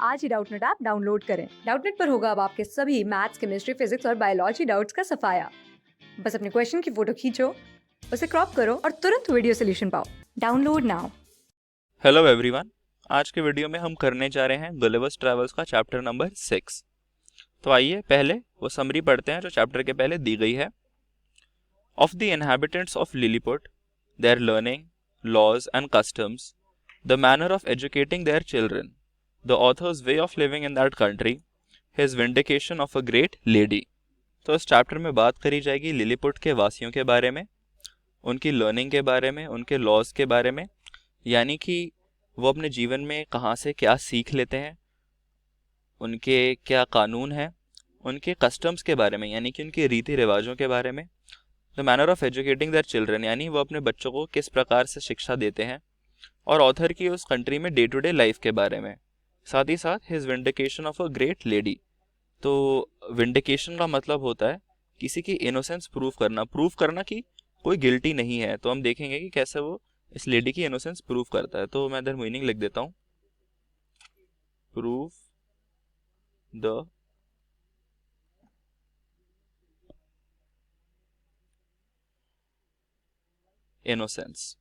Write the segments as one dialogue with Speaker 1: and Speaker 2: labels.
Speaker 1: आज ही Doubtnut app download करें। Doubtnut पर होगा अब आपके सभी मैथ्स, केमिस्ट्री, फिजिक्स और बायोलॉजी डाउट्स का सफाया। बस अपने क्वेश्चन की फोटो खींचो, उसे क्रॉप करो और तुरंत वीडियो सोल्यूशन पाओ। Download now.
Speaker 2: हेलो एवरीवन, आज के वीडियो में हम करने जा रहे हैं गलिवर्स ट्रैवल्स का चैप्टर नंबर 6। तो आइए पहले वो समरी पढ़ते हैं जो चैप्टर के पहले दी गई है। Of the inhabitants of Lilliput, their learning, laws and customs, the manner of educating their children, the author's way of living in that country, his vindication of a great lady. तो इस chapter में बात करी जाएगी Lilliput के वासियों के बारे में, उनकी लर्निंग के बारे में, उनके लॉज के बारे में, यानी कि वो अपने जीवन में कहाँ से क्या सीख लेते हैं, उनके क्या कानून हैं, उनके कस्टम्स के बारे में यानी कि उनके रीति रिवाजों के बारे में, the manner of educating their children यानी वो अपने बच्चों को किस प्रकार से शिक्षा देते हैं, और ऑथर की उस कंट्री में डे टू डे लाइफ के बारे में, साथ ही साथ his vindication of a great lady. तो विंडिकेशन का मतलब होता है किसी की इनोसेंस प्रूव करना कि कोई गिल्टी नहीं है। तो हम देखेंगे कि कैसे वो इस लेडी की इनोसेंस प्रूव करता है। तो मैं इधर मीनिंग लिख देता हूँ, प्रूव द इनोसेंस।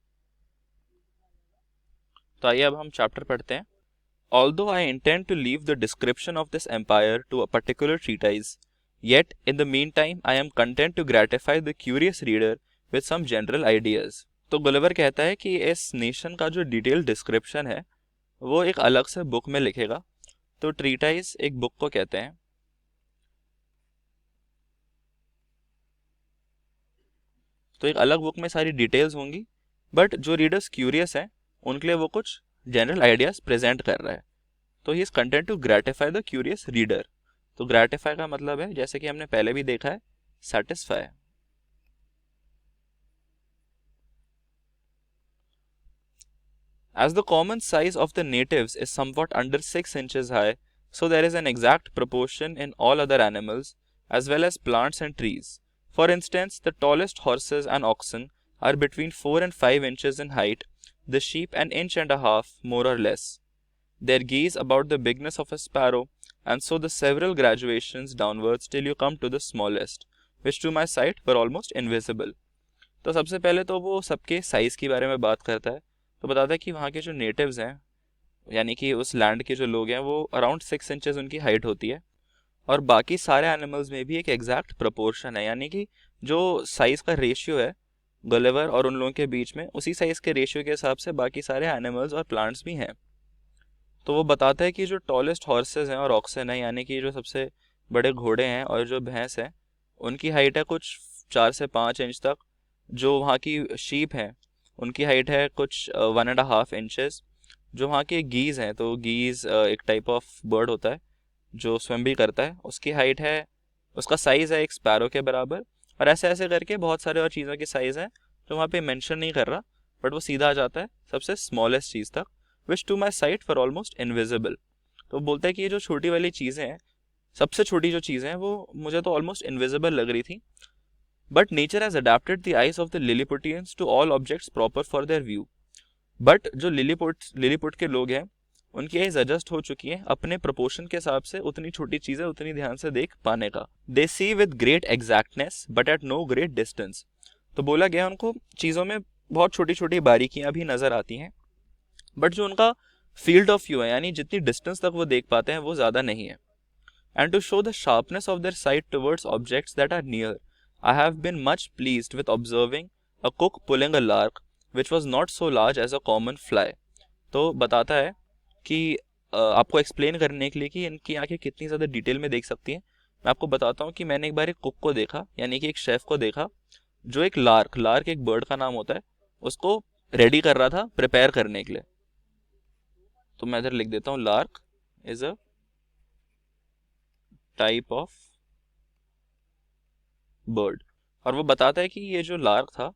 Speaker 2: तो आइए अब हम चैप्टर पढ़ते हैं। Although I intend to leave the description of this empire to a particular treatise, yet in the meantime I am content to gratify the curious reader with some general ideas. तो Gulliver कहता है कि इस nation का जो detail description है वो एक अलग से बुक में लिखेगा। तो ट्रीटाइज एक बुक को कहते हैं। तो एक अलग बुक में सारी डिटेल्स होंगी, बट जो रीडर्स क्यूरियस हैं उनके लिए वो कुछ जनरल आइडियाज प्रेजेंट कर रहा है। तो he is content to gratify the curious reader. तो ग्रेटिफाई का मतलब है, जैसे कि हमने पहले भी देखा है, satisfy. As the common size of the natives is somewhat under 6 inches high, so there is an exact proportion in all other animals as well as plants and trees. For instance, the tallest horses and oxen are between 4 and 5 inches in height, the sheep an inch and a half, more or less. Their geese about the bigness of a sparrow, and so the several graduations downwards till you come to the smallest, which to my sight were almost invisible. तो सबसे पहले तो वो सबके size के बारे में बात करता है। तो बताता है कि वहाँ के जो नेटिव्स हैं यानी कि उस लैंड के जो लोग हैं वो अराउंड 6 इंचेस उनकी हाइट होती है, और बाकी सारे एनिमल्स में भी एक एग्जैक्ट प्रोपोर्शन है, यानी कि जो साइज का रेशियो है गलिवर और उन लोगों के बीच में, उसी साइज के रेशियो के हिसाब से बाकी सारे एनिमल्स और प्लांट्स भी हैं। तो वो बताता है कि जो टॉलेस्ट हॉर्सेस हैं और ऑक्सन है यानी कि जो सबसे बड़े घोड़े हैं और जो भैंस हैं, उनकी हाइट है कुछ 4 से 5 इंच तक। जो वहाँ की शीप हैं उनकी हाइट है कुछ 1.5 इंचेस। जो वहाँ के गीज हैं, तो गीज एक टाइप ऑफ बर्ड होता है जो स्विम भी करता है, उसकी हाइट है, उसका साइज़ है एक स्पैरो के बराबर। और ऐसे ऐसे करके बहुत सारे और चीज़ों की साइज़ है जो वहाँ पे मेंशन नहीं कर रहा, बट वो सीधा आ जाता है सबसे स्मॉलेस्ट चीज़ तक, which to my sight for almost invisible. तो बोलता है कि ये जो छोटी वाली चीज़ें हैं, सबसे छोटी जो चीज़ें हैं वो मुझे तो ऑलमोस्ट इनविजिबल लग रही थी, but nature has adapted the eyes of the Lilliputians to all objects proper for their view. But जो लिलीपुट के लोग हैं उनकी आइज एडजस्ट हो चुकी है अपने प्रोपोर्शन के हिसाब से उतनी छोटी चीजें उतनी ध्यान से देख पाने का। They see with great exactness but at no great distance. तो बोला गया उनको चीज़ों में बहुत छोटी छोटी बारीकियां भी नजर आती हैं, बट जो उनका फील्ड ऑफ व्यू है यानी जितनी डिस्टेंस तक वो देख पाते हैं वो ज़्यादा नहीं है। And to show the sharpness of their sight towards objects that are near, I have been much pleased with observing a cook pulling a lark which was not so large as a common fly. तो बताता है कि आपको explain करने के लिए कि इनकी आंखें कितनी ज़्यादा डिटेल में देख सकती हैं, मैं आपको बताता हूँ कि मैंने एक बार एक कुक को देखा, यानी कि एक शेफ़ को देखा, जो एक लार्क एक बर्ड का नाम होता है, उसको रेडी कर रहा था प्रिपेयर करने के लिए। तो मैं इधर लिख देता हूँ, lark is a type of bird. और वो बताता है कि ये जो लार्क था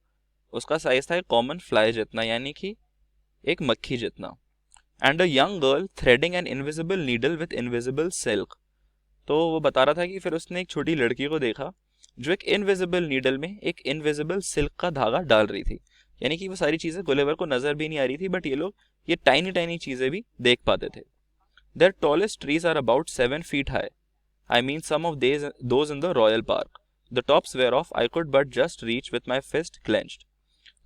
Speaker 2: उसका साइज था एक कॉमन फ्लाई जितना, यानी कि एक मक्खी जितना। And a young girl threading an invisible needle with invisible silk. तो वो बता रहा था कि फिर उसने एक छोटी लड़की को देखा जो एक इनविजिबल नीडल में एक इनविजिबल सिल्क का धागा डाल रही थी, यानी कि वो सारी चीज़ें गुलिवर को नज़र भी नहीं आ रही थी, बट ये लोग ये टाइनी टाइनी चीज़ें भी देख पाते थे। Their tallest trees are about 7 feet high. I mean some of those in the Royal Park, the tops whereof I could but just reach with my fist clenched.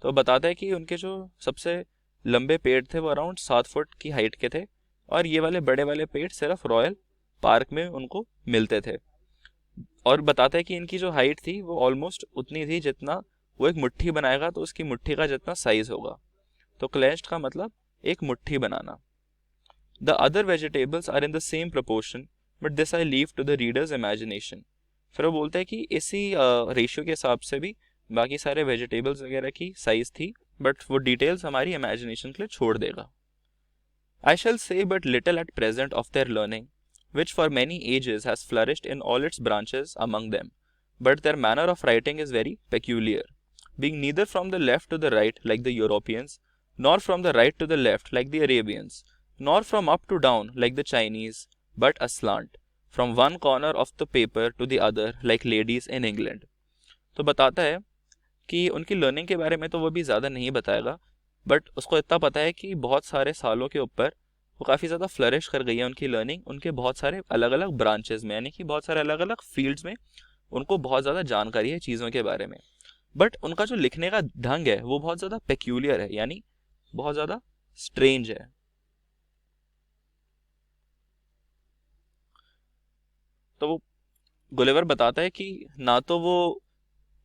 Speaker 2: तो बताता है कि उनके जो सबसे लंबे पेड़ थे वो अराउंड 7 फुट की हाइट के थे, और ये वाले बड़े वाले पेड़ सिर्फ रॉयल पार्क में उनको मिलते थे। और बताता है कि इनकी जो हाइट थी वो ऑलमोस्ट उतनी थी जितना वो एक मुट्ठी बनाएगा तो उसकी मुट्ठी का जितना साइज होगा। तो क्लेंच्ड का मतलब एक मुट्ठी बनाना। The other vegetables are in the same proportion but this I leave to the reader's imagination. फिर वो बोलता है कि इसी रेशियो के हिसाब से भी बाकी सारे वेजिटेबल्स वगैरह की साइज थी, बट वो डिटेल्स हमारी इमेजिनेशन के लिए छोड़ देगा। I shall say but little at present of their learning, which for many ages has flourished in all its branches among them, but their manner of writing is very peculiar, being neither from the left to the right like the Europeans, nor from the right to the left like the Arabians, nor from up to down like the Chinese, but aslant, from one corner of the paper to the other like ladies in England. तो बताता है कि उनकी learning के बारे में तो वो भी ज़्यादा नहीं बताएगा, बट उसको इतना पता है कि बहुत सारे सालों के ऊपर वो काफ़ी ज़्यादा फ्लरिश कर गई है उनकी लर्निंग, उनके बहुत सारे अलग अलग ब्रांचेस में, यानी कि बहुत सारे अलग अलग फील्ड्स में उनको बहुत ज़्यादा जानकारी है चीज़ों के बारे में। बट उनका जो लिखने का ढंग है वो बहुत ज़्यादा पेक्यूलियर है, यानी बहुत ज़्यादा स्ट्रेंज है। तो वो गुलिवर बताता है कि ना तो वो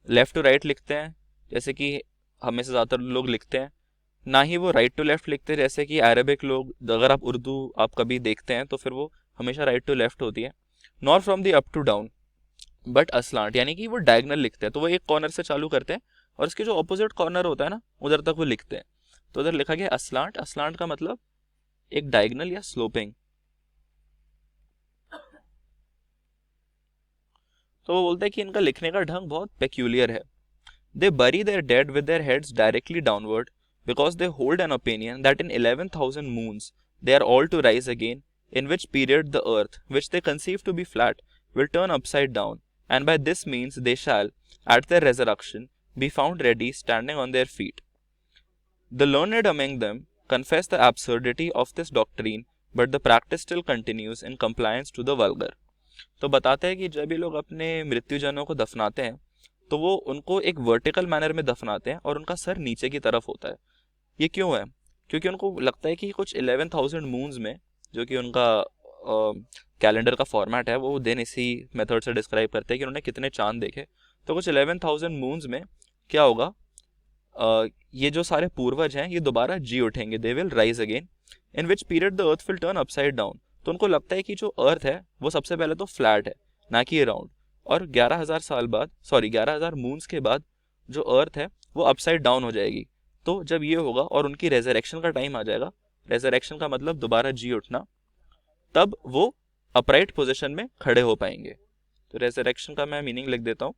Speaker 2: लेफ़्ट टू राइट लिखते हैं जैसे कि हमें से ज़्यादातर लोग लिखते हैं, ना ही वो राइट टू लेफ़्ट लिखते हैं जैसे कि अरबिक लोग, अगर आप उर्दू आप कभी देखते हैं तो फिर वो हमेशा राइट टू लेफ़्ट होती है। Nor from the up to down but aslant, यानी कि वो डायगनल लिखते हैं, तो वो एक कॉर्नर से चालू करते हैं और उसके जो ऑपोजिट कॉर्नर होता है ना उधर तक वो लिखते हैं। तो उधर लिखा गया असलांट, असलांट का मतलब एक डायगनल या स्लोपिंग। तो वो बोलते हैं कि इनका लिखने का ढंग बहुत पेक्यूलियर है। They bury their dead with their heads directly downward because they hold an opinion that in 11,000 moons they are all to rise again, in which period the earth, which they conceive to be flat, will turn upside down, and by this means they shall, at their resurrection, be found ready standing on their feet. The learned among them confess the absurdity of this doctrine, but the practice still continues in compliance to the vulgar. तो बताते हैं कि जब ये लोग अपने मृत्युजनों को दफनाते हैं तो वो उनको एक वर्टिकल मैनर में दफनाते हैं और उनका सर नीचे की तरफ होता है। ये क्यों है? क्योंकि उनको लगता है कि कुछ 11,000 मून्स में, जो कि उनका कैलेंडर का फॉर्मेट है, वो दिन इसी मेथड से डिस्क्राइब करते हैं कि उन्होंने कितने चांद देखे। तो कुछ 11,000 मून्स में क्या होगा, ये जो सारे पूर्वज हैं ये दोबारा जी उठेंगे, they will rise again, in which period the earth will turn upside down. तो उनको लगता है कि जो अर्थ है वो सबसे पहले तो फ्लैट है, ना कि राउंड, और 11,000 साल बाद, 11,000 मून्स के बाद जो अर्थ है वो अपसाइड डाउन हो जाएगी। तो जब ये होगा और उनकी रेजरेक्शन का टाइम आ जाएगा, रेजरेक्शन का मतलब दोबारा जी उठना, तब वो अपराइट पोजीशन में खड़े हो पाएंगे। तो रेजरेक्शन का मैं मीनिंग लिख देता हूं,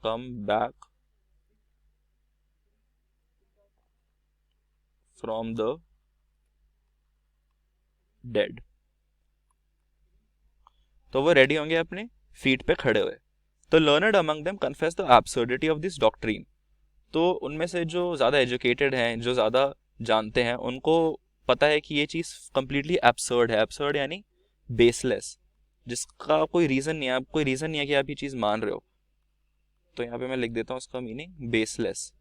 Speaker 2: come back from the dead. तो वो रेडी होंगे अपने फीट पे खड़े हुए। तो learned among them confess the absurdity of this doctrine. तो उनमें से जो ज़्यादा एजुकेटेड हैं, जो ज़्यादा जानते हैं, उनको पता है कि ये चीज़ कम्प्लीटली एब्सर्ड है। एब्सर्ड यानी बेसलेस, जिसका कोई रीज़न नहीं है, कोई रीज़न नहीं है कि आप ये चीज़ मान रहे हो। तो यहाँ पे मैं लिख देता हूँ इसका meaning, baseless.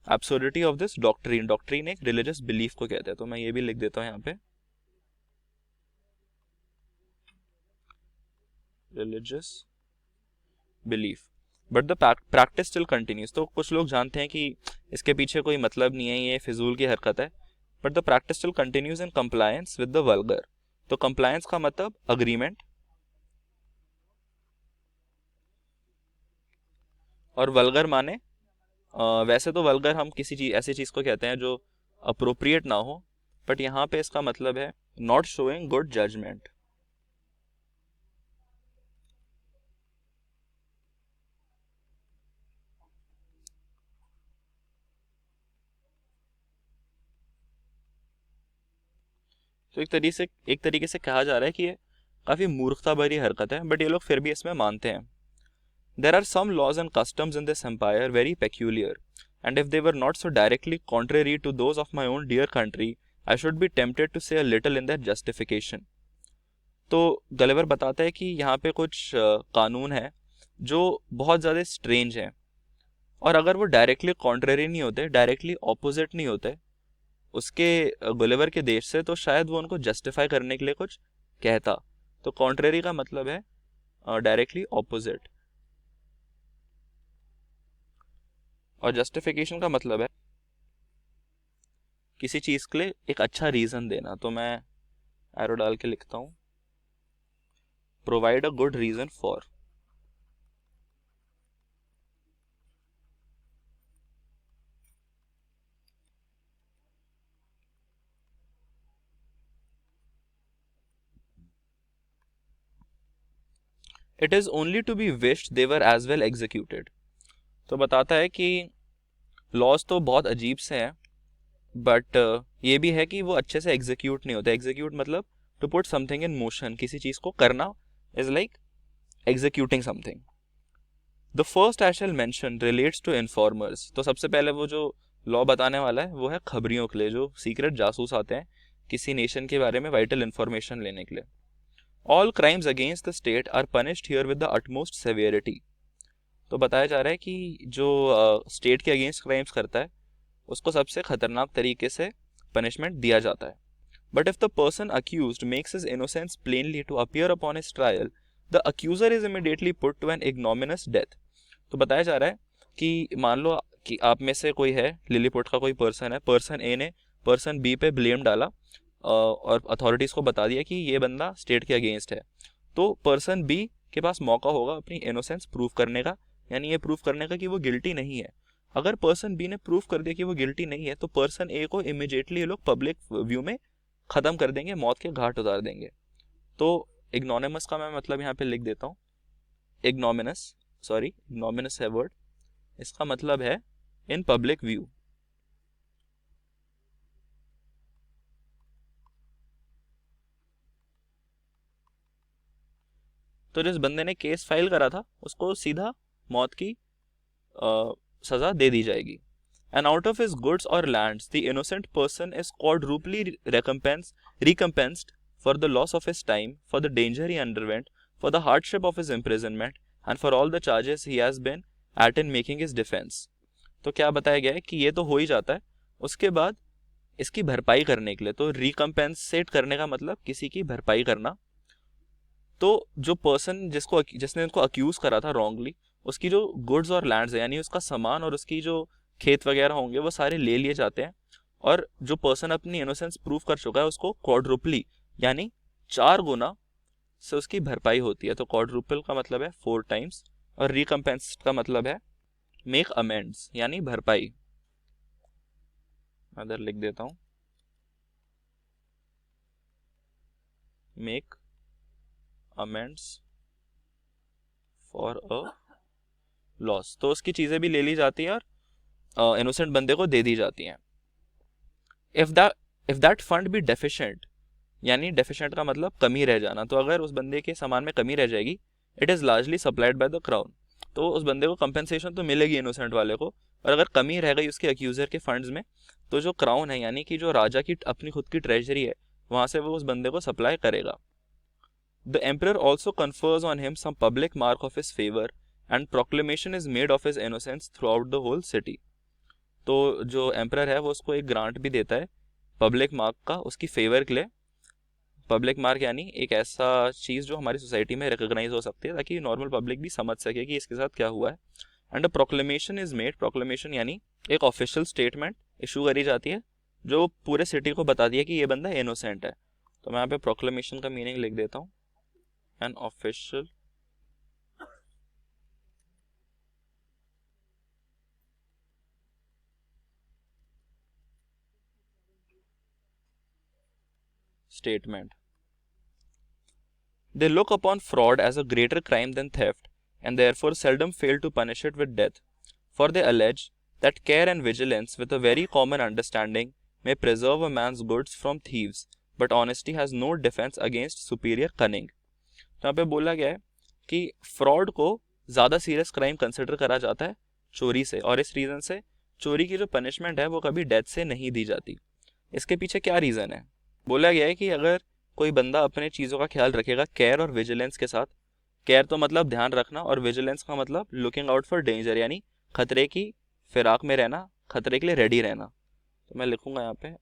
Speaker 2: Absurdity of this doctrine, doctrine एक रिलीजियस बिलीफ को कहते हैं, तो मैं ये भी लिख देता हूँ यहाँ पे, religious belief, but the practice still continues. तो कुछ लोग जानते हैं कि इसके पीछे कोई मतलब नहीं है, ये फिजूल की हरकत है, but the practice still continues in compliance with the vulgar. तो कंप्लायंस का मतलब अग्रीमेंट, और वल्गर माने वैसे तो वल्गर हम किसी चीज ऐसी चीज को कहते हैं जो अप्रोप्रिएट ना हो, बट यहाँ पे इसका मतलब है नॉट शोइंग गुड जजमेंट। तो एक तरीके से कहा जा रहा है कि ये काफ़ी मूर्खता भरी हरकत है, बट ये लोग फिर भी इसमें मानते हैं। There are some laws and customs in this empire very peculiar, and if they were not so directly contrary to those of my own dear country, I should be tempted to say a little in their justification. तो Gulliver बताता है कि यहाँ पे कुछ कानून है जो बहुत ज़्यादा स्ट्रेंज है, और अगर वो डायरेक्टली कॉन्ट्रेरी नहीं होते, डायरेक्टली ऑपोजिट नहीं होते उसके गुलिवर के देश से, तो शायद वो उनको जस्टिफाई करने के लिए कुछ कहता। तो कॉन्ट्रेरी का मतलब है डायरेक्टली ऑपोजिट, और जस्टिफिकेशन का मतलब है किसी चीज़ के लिए एक अच्छा रीज़न देना। तो मैं एरो डाल के लिखता हूँ, provide a good reason for. It is only to be wished they were as well executed. तो बताता है कि लॉज तो बहुत अजीब से हैं, बट ये भी है कि वो अच्छे से एग्जीक्यूट नहीं होते। एग्जीक्यूट मतलब to put something in motion, किसी चीज़ को करना is like executing something. The first I shall mention relates to informers. तो सबसे पहले वो जो लॉ बताने वाला है वो है खबरियों के लिए, जो सीक्रेट जासूस आते हैं किसी नेशन के बारे में वाइटल इन्फॉर्मेशन लेने के लिए। All crimes against the state are punished here with the utmost severity. तो बताया जा रहा है कि जो स्टेट के अगेंस्ट क्राइम्स करता है उसको सबसे खतरनाक तरीके से पनिशमेंट दिया जाता है। But if the person accused makes his innocence plainly to appear upon his trial, the accuser is immediately put to an ignominious death. तो बताया जा रहा है कि मान लो कि आप में से कोई है, लिलीपुट का कोई पर्सन है, पर्सन ए ने पर्सन बी पे ब्लेम डाला और अथॉरिटीज़ को बता दिया कि ये बंदा स्टेट के अगेंस्ट है, तो पर्सन बी के पास मौका होगा अपनी इनोसेंस प्रूव करने का, यानी ये प्रूव करने का कि वो गिल्टी नहीं है। अगर पर्सन बी ने प्रूव कर दिया कि वो गिल्टी नहीं है, तो पर्सन ए को इमीडिएटली ये लोग पब्लिक व्यू में ख़त्म कर देंगे, मौत के घाट उतार देंगे। तो इग्नोनिमस का मैं मतलब यहाँ पे लिख देता हूँ, इग्नोमिनस है वर्ड, इसका मतलब है इन पब्लिक व्यू। तो जिस बंदे ने केस फाइल करा था उसको सीधा मौत की सजा दे दी जाएगी। And out of his goods or lands, the innocent person is quadruply recompensed for the loss of his time, for the danger he underwent, for the hardship of his imprisonment, and for all the charges he has been at in making his defense. तो क्या बताया गया है कि ये तो हो ही जाता है, उसके बाद इसकी भरपाई करने के लिए, तो रिकम्पेंसेट करने का मतलब किसी की भरपाई करना। तो जो पर्सन जिसने उनको अक्यूज करा था रॉन्गली, उसकी जो गुड्स और लैंड्स है, यानी उसका सामान और उसकी जो खेत वगैरह होंगे वो सारे ले लिए जाते हैं, और जो पर्सन अपनी इनोसेंस प्रूव कर चुका है उसको क्वाड्रुपली यानी 4 गुना से उसकी भरपाई होती है। तो क्वाड्रुपल का मतलब है 4 टाइम्स, और रिकम्पेंस का मतलब है मेक अमेंड्स यानी भरपाई। अदर लिख देता हूँ, make amends for a loss. तो उसकी चीज़ें भी ले ली जाती हैं और इनोसेंट बंदे को दे दी जाती हैं। If that fund B deficient, यानी डेफिशिएंट का मतलब कमी रह जाना, तो अगर उस बंदे के सामान में कमी रह जाएगी, it is largely supplied by the crown, तो उस बंदे को कंपेंसेशन तो मिलेगी इनोसेंट वाले को, और अगर कमी रह गई उसके अक्यूज़र के फंड्स में, तो जो क्राउन है यानी कि जो राजा की अपनी खुद की ट्रेजरी है, वहाँ से वो उस बंदे को सप्लाई करेगा। The emperor also confers on him some public mark of his favour and proclamation is made of his innocence throughout the whole city. तो जो एम्परर है वो उसको एक ग्रांट भी देता है पब्लिक मार्क का, उसकी फेवर के लिए। पब्लिक मार्क यानी एक ऐसा चीज़ जो हमारी सोसाइटी में रिकॉग्नाइज हो सकती है, ताकि नॉर्मल पब्लिक भी समझ सके कि इसके साथ क्या हुआ है। And a proclamation is made, proclamation यानी एक ऑफिशियल स्टेटमेंट इशू करी जाती है जो पूरे सिटी को बता दिया कि ये बंदा इनोसेंट है। तो मैं यहाँ पे प्रोक्लेमेशन का मीनिंग लिख देता हूँ, an official statement. They look upon fraud as a greater crime than theft, and therefore seldom fail to punish it with death. For they allege that care and vigilance, with a very common understanding, may preserve a man's goods from thieves, but honesty has no defense against superior cunning. तो यहाँ पे बोला गया है कि fraud को ज़्यादा serious crime consider करा जाता है चोरी से, और इस रीज़न से चोरी की जो पनिशमेंट है वो कभी डेथ से नहीं दी जाती। इसके पीछे क्या रीज़न है? बोला गया है कि अगर कोई बंदा अपने चीज़ों का ख्याल रखेगा केयर और विजिलेंस के साथ, केयर तो मतलब ध्यान रखना और विजिलेंस का मतलब लुकिंग आउट फॉर डेंजर, यानी खतरे की फिराक में रहना, खतरे के लिए रेडी रहना। तो मैं लिखूंगा यहाँ पे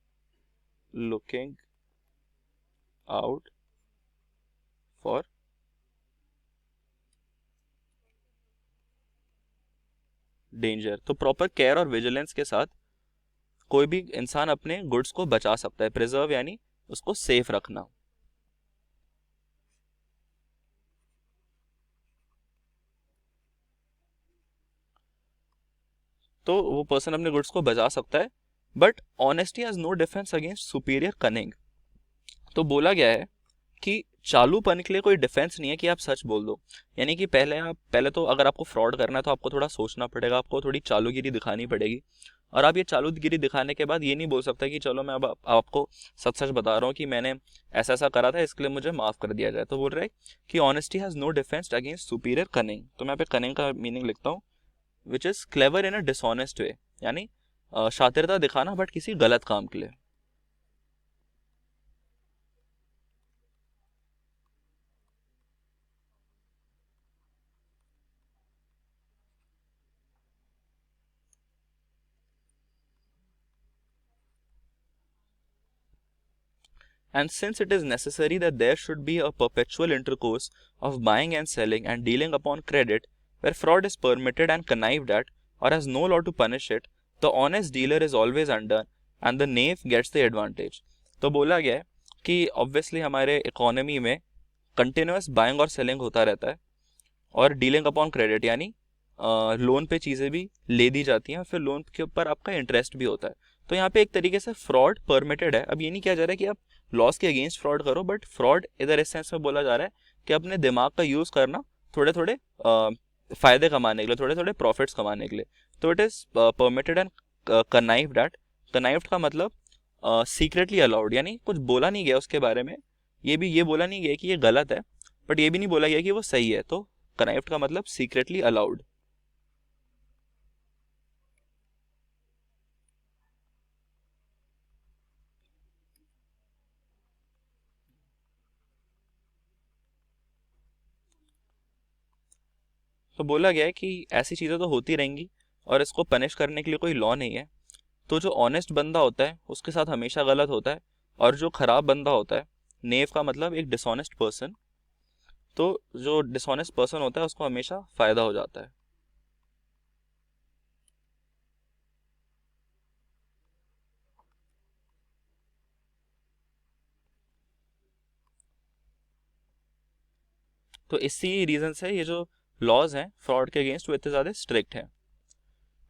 Speaker 2: लुकिंग आउट फॉर डेंजर। तो प्रॉपर केयर और विजिलेंस के साथ कोई भी इंसान अपने गुड्स को बचा सकता है, प्रिजर्व यानी उसको सेफ रखना। तो वो पर्सन अपने गुड्स को बचा सकता है, but honesty has no defence against superior cunning. तो बोला गया है कि चालूपन के लिए कोई डिफेंस नहीं है कि आप सच बोल दो, यानी कि पहले तो अगर आपको फ्रॉड करना है तो आपको थोड़ा सोचना पड़ेगा, आपको थोड़ी चालूगिरी दिखानी पड़ेगी। और आप ये चालूगिरी दिखाने के बाद ये नहीं बोल सकता कि चलो मैं अब आपको सच सच बता रहा हूँ कि मैंने ऐसा ऐसा करा था, इसके लिए मुझे माफ कर दिया जाए। तो बोल रहे हैं कि honesty has no defence against superior cunning. तो मैं यहाँ पे कनिंग का मीनिंग लिखता हूँ, which is clever in a dishonest way, यानी शातिरता दिखाना बट किसी गलत काम के लिए। And since it is necessary that there should be a perpetual intercourse of buying and selling and dealing upon credit, where fraud is permitted and connived at, or has no law to punish it, the honest dealer is always undone and the knave gets the advantage. तो बोला गया है कि obviously हमारे economy में continuous buying और selling होता रहता है, और डीलिंग अपॉन क्रेडिट यानी लोन पे चीज़ें भी ले दी जाती हैं और फिर लोन के ऊपर आपका इंटरेस्ट भी होता है। तो यहाँ पे एक तरीके से फ्रॉड परमिटेड है। अब ये नहीं किया जा रहा है कि आप लॉस के अगेंस्ट फ्रॉड करो, बट फ्रॉड इधर इस सेंस में बोला जा रहा है कि अपने दिमाग का यूज़ करना थोड़े थोड़े फ़ायदे कमाने के लिए, थोड़े थोड़े प्रॉफिट्स कमाने के लिए। तो it is permitted and connived at. Connived का मतलब सीक्रेटली अलाउड, यानी कुछ बोला नहीं गया उसके बारे में, ये बोला नहीं गया कि ये गलत है, बट ये भी नहीं बोला गया कि वो सही है। तो कनाइव्ड का मतलब सीक्रेटली अलाउड। तो बोला गया है कि ऐसी चीज़ें तो होती रहेंगी और इसको पनिश करने के लिए कोई लॉ नहीं है। तो जो ऑनेस्ट बंदा होता है उसके साथ हमेशा गलत होता है, और जो खराब बंदा होता है, नेव का मतलब एक डिसऑनेस्ट पर्सन, तो जो डिसऑनेस्ट पर्सन होता है उसको हमेशा फायदा हो जाता है। तो इसी रीजन से ये जो लॉज हैं फ्रॉड के अगेंस्ट वो इतने ज़्यादा स्ट्रिक्ट हैं।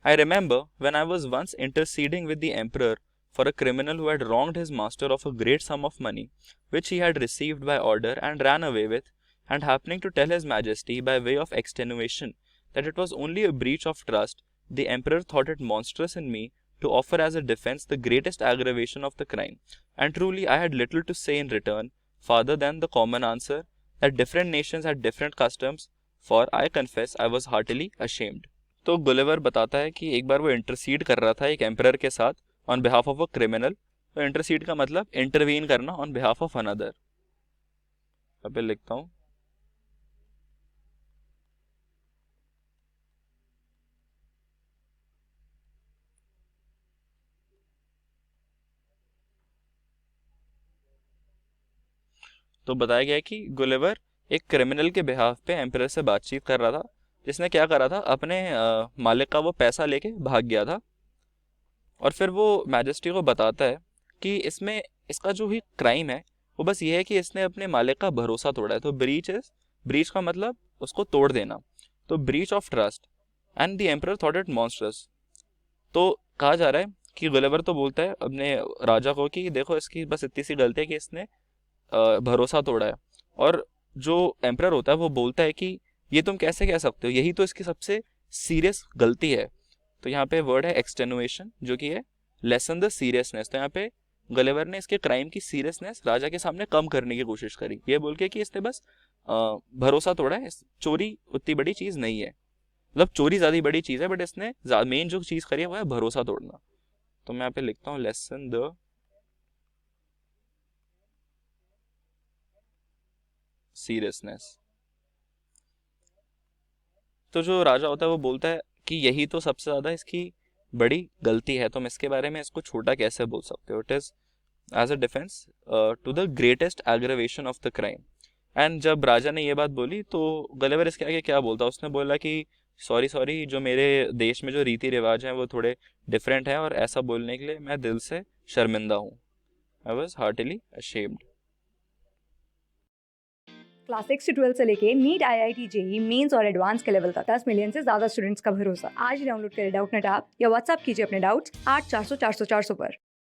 Speaker 2: I remember when I was once interceding with the emperor for a criminal who had wronged his master of a great sum of money, which he had received by order and ran away with, and happening to tell his majesty by way of extenuation that it was only a breach of trust, the emperor thought it monstrous in me to offer as a defense the greatest aggravation of the crime, and truly I had little to say in return, farther than the common answer that different nations had different customs, for I confess I was heartily ashamed. तो Gulliver बताता है कि एक बार वो intercede कर रहा था एक एम्परर के साथ on behalf of a criminal. तो इंटरसीड का मतलब इंटरवीन करना ऑन बिहाफ ऑफ अनदर। अब मैं लिखता हूँ तो बताया गया है कि गुलिवर एक क्रिमिनल के बिहाफ पे एम्परर से बातचीत कर रहा था, जिसने क्या करा था, अपने मालिक का वो पैसा लेके भाग गया था। और फिर वो मैजेस्टी को बताता है कि इसमें इसका जो ही क्राइम है वो बस ये है कि इसने अपने मालिक का भरोसा तोड़ा है। तो ब्रीच का मतलब उसको तोड़ देना, तो breach of trust, and the emperor thought it monstrous. तो कहा जा रहा है कि गुलिवर तो बोलता है अपने राजा को कि देखो इसकी बस इतनी सी गलती है कि इसने भरोसा तोड़ा है। और जो एम्परर होता है वो बोलता है कि ये तुम कैसे कह सकते हो, यही तो इसकी सबसे सीरियस गलती है। तो यहाँ पे वर्ड है एक्सटेनुएशन, जो कि है लेसन द सीरियसनेस। तो यहाँ पे गलिवर ने इसके क्राइम की सीरियसनेस राजा के सामने कम करने की कोशिश करी, ये बोल के कि इसने बस भरोसा तोड़ा है, चोरी उतनी बड़ी चीज़ नहीं है, मतलब चोरी ज़्यादा बड़ी चीज़ है, बट इसने मेन जो चीज़ करी है वो है भरोसा तोड़ना। तो मैं यहाँ पे लिखता हूँ लेसन द seriousness. तो जो राजा होता है वो बोलता है कि यही तो सबसे ज़्यादा इसकी बड़ी गलती है, तुम इसके बारे में इसको छोटा कैसे बोल सकते हो. It is as a defence to the greatest aggravation of the crime. And जब राजा ने ये बात बोली तो गलिवर इसके आगे क्या बोलता, उसने बोला कि सॉरी सॉरी, जो मेरे देश में जो रीति रिवाज हैं वो थोड़े डिफरेंट हैं और ऐसा बोलने के लिए मैं दिल से शर्मिंदा हूँ. I was heartily ashamed.
Speaker 1: Class 6 से 12 से लेके नीट, IIT, जेई मेंस और एडवांस के लेवल तक 10 मिलियन से ज्यादा स्टूडेंट्स का भरोसा. आज ही डाउनलोड करें डाउटनेट ऐप या व्हाट्सएप कीजिए अपने डाउट्स 8400 400 400 पर.